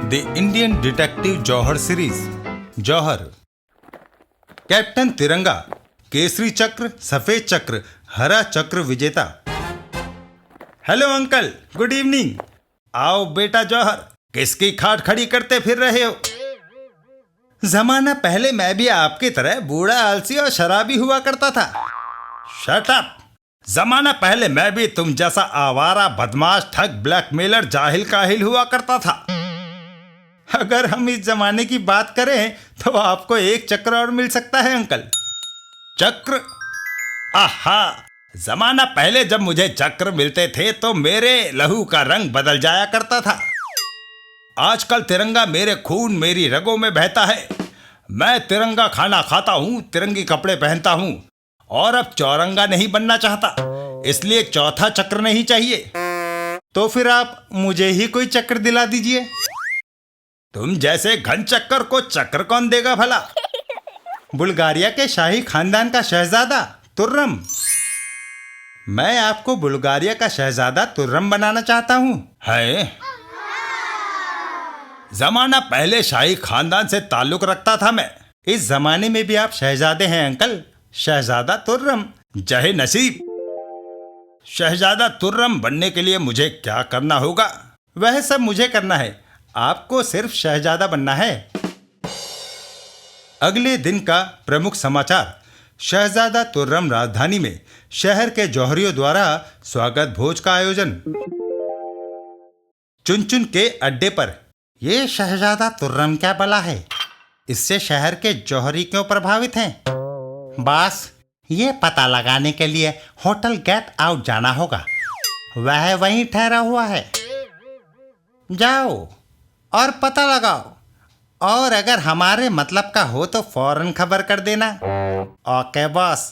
The Indian detective Jauhar series. Jauhar, captain Tiranga, केसरी चक्र, सफेद चक्र, हरा चक्र विजेता। Hello uncle, good evening. आओ बेटा जौहर, किसकी खाट खड़ी करते फिर रहे हो? जमाना पहले मैं भी आपकी तरह बूढ़ा, आलसी और शराबी हुआ करता था। Shut up. जमाना पहले मैं भी तुम जैसा आवारा, बदमाश, ठग, ब्लैकमेलर, जाहिल काहिल हुआ करता था। अगर हम इस जमाने की बात करें तो आपको एक चक्र और मिल सकता है अंकल। चक्र? आहा, जमाना पहले जब मुझे चक्र मिलते थे तो मेरे लहू का रंग बदल जाया करता था। आजकल तिरंगा मेरे खून, मेरी रगों में बहता है। मैं तिरंगा खाना खाता हूँ, तिरंगी कपड़े पहनता हूँ और अब चौरंगा नहीं बनना चाहता, इसलिए चौथा चक्र नहीं चाहिए। तो फिर आप मुझे ही कोई चक्र दिला दीजिए। तुम जैसे घन चक्कर को चक्र कौन देगा भला? बुल्गारिया के शाही खानदान का शहजादा तुर्रम। मैं आपको बुल्गारिया का शहजादा तुर्रम बनाना चाहता हूँ। है, जमाना पहले शाही खानदान से ताल्लुक रखता था मैं। इस जमाने में भी आप शहजादे हैं अंकल, शहजादा तुर्रम। जहे नसीब। शहजादा तुर्रम बनने के लिए मुझे क्या करना होगा? वह सब मुझे करना है, आपको सिर्फ शहजादा बनना है। अगले दिन का प्रमुख समाचार। शहजादा तुर्रम राजधानी में शहर के जौहरियों द्वारा स्वागत भोज का आयोजन। चुन-चुन के अड्डे पर। ये शहजादा तुर्रम क्या बला है? इससे शहर के जौहरी क्यों प्रभावित हैं? बस ये पता लगाने के लिए होटल गेट आउट जाना होगा। वह वहीं ठहरा हुआ है। जाओ और पता लगाओ, और अगर हमारे मतलब का हो तो फौरन खबर कर देना। Okay boss.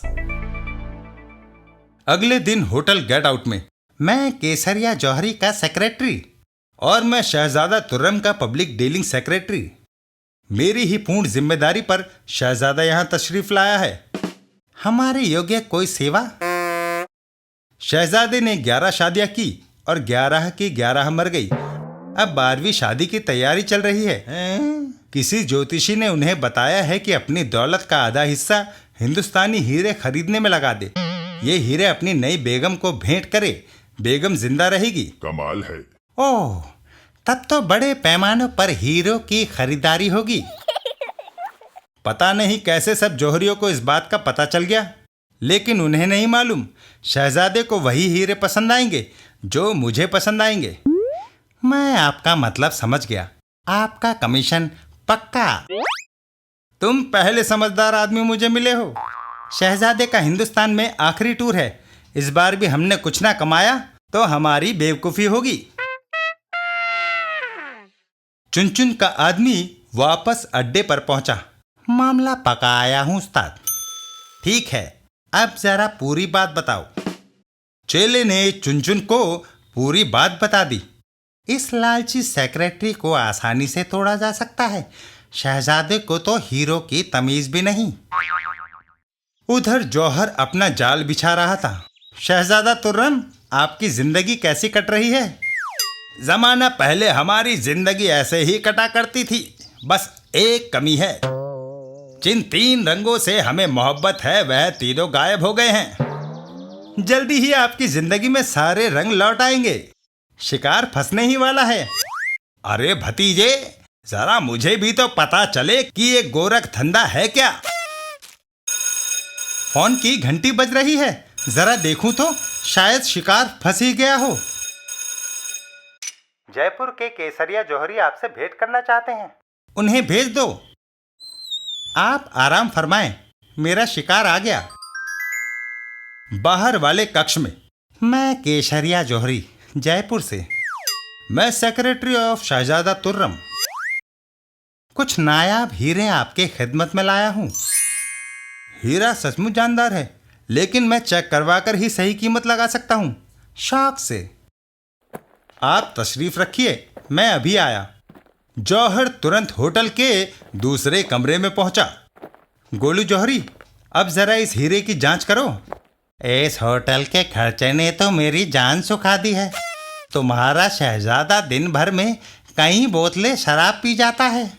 अगले दिन होटल गेट आउट में मैं केसरिया जौहरी का सेक्रेटरी और मैं शहजादा तुर्रम का पब्लिक डीलिंग सेक्रेटरी। मेरी ही पूर्ण जिम्मेदारी पर शहजादा यहाँ तशरीफ लाया है। हमारे योग्य कोई सेवा? शहजादे ने 11 शादियां की और 11 की 11 मर गई। अब 12वीं शादी की तैयारी चल रही है। किसी ज्योतिषी ने उन्हें बताया है कि अपनी दौलत का आधा हिस्सा हिंदुस्तानी हीरे खरीदने में लगा दे। ये हीरे अपनी नई बेगम को भेंट करे, बेगम जिंदा रहेगी। कमाल है। ओह, तब तो बड़े पैमाने पर हीरो की खरीदारी होगी। पता नहीं कैसे सब जौहरियों को इस बात का पता चल गया, लेकिन उन्हें नहीं मालूम शहजादे को वही हीरे पसंद आएंगे जो मुझे पसंद आएंगे। मैं आपका मतलब समझ गया। आपका कमीशन पक्का। तुम पहले समझदार आदमी मुझे मिले हो। शहजादे का हिंदुस्तान में आखिरी टूर है। इस बार भी हमने कुछ ना कमाया तो हमारी बेवकूफी होगी। चुन-चुन का आदमी वापस अड्डे पर पहुंचा। मामला पकाया हूं उस्ताद। ठीक है, अब जरा पूरी बात बताओ। चेले ने चुन-चुन को पूरी बात बता दी। इस लालची सेक्रेटरी को आसानी से तोड़ा जा सकता है। शहजादे को तो हीरो की तमीज भी नहीं। उधर जौहर अपना जाल बिछा रहा था। शहजादा तुर्रम, आपकी जिंदगी कैसी कट रही है? जमाना पहले हमारी जिंदगी ऐसे ही कटा करती थी, बस एक कमी है। जिन 3 रंगों से हमें मोहब्बत है वह तीनों गायब हो गए हैं। जल्दी ही आपकी जिंदगी में सारे रंग लौट आएंगे। शिकार फंसने ही वाला है। अरे भतीजे, जरा मुझे भी तो पता चले कि ये गोरख धंधा है क्या। फोन की घंटी बज रही है, जरा देखूं तो शायद शिकार फंस ही गया हो। जयपुर के केसरिया जौहरी आपसे भेंट करना चाहते हैं। उन्हें भेज दो। आप आराम फरमाएं, मेरा शिकार आ गया। बाहर वाले कक्ष में। मैं केसरिया जौहरी, जयपुर से। मैं सेक्रेटरी ऑफ शहजादा तुर्रम। कुछ नायाब हीरे आपके खिदमत में लाया हूं। हीरा सचमुच जानदार है, लेकिन मैं चेक करवाकर ही सही कीमत लगा सकता हूं। शौक से। आप तशरीफ रखिए, मैं अभी आया। जौहर तुरंत होटल के दूसरे कमरे में पहुंचा। गोलू जौहरी, अब जरा इस हीरे की जांच करो। इस होटल के खर्चे ने तो मेरी जान सुखा दी है। तुम्हारा शहजादा दिन भर में कई बोतलें शराब पी जाता है।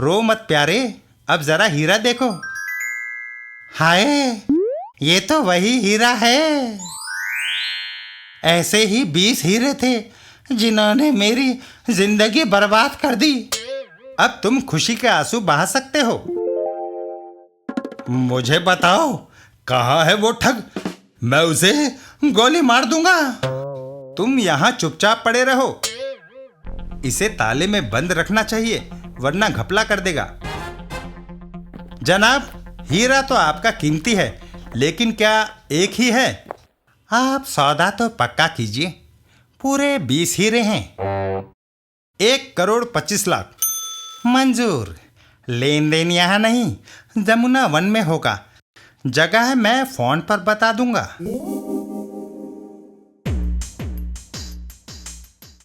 रो मत प्यारे, अब जरा हीरा देखो। हाय, ये तो वही हीरा है। ऐसे ही 20 हीरे थे जिन्होंने मेरी जिंदगी बर्बाद कर दी। अब तुम खुशी के आंसू बहा सकते हो। मुझे बताओ, कहाँ है वो ठग? मैं उसे गोली मार दूंगा। तुम यहाँ चुपचाप पड़े रहो। इसे ताले में बंद रखना चाहिए, वरना घपला कर देगा। जनाब, हीरा तो आपका कीमती है, लेकिन क्या एक ही है? आप सौदा तो पक्का कीजिए। पूरे 20 हीरे हैं। 1,25,00,000 मंजूर। लेन देन यहाँ नहीं, जमुना वन में होगा। जगह मैं फोन पर बता दूंगा।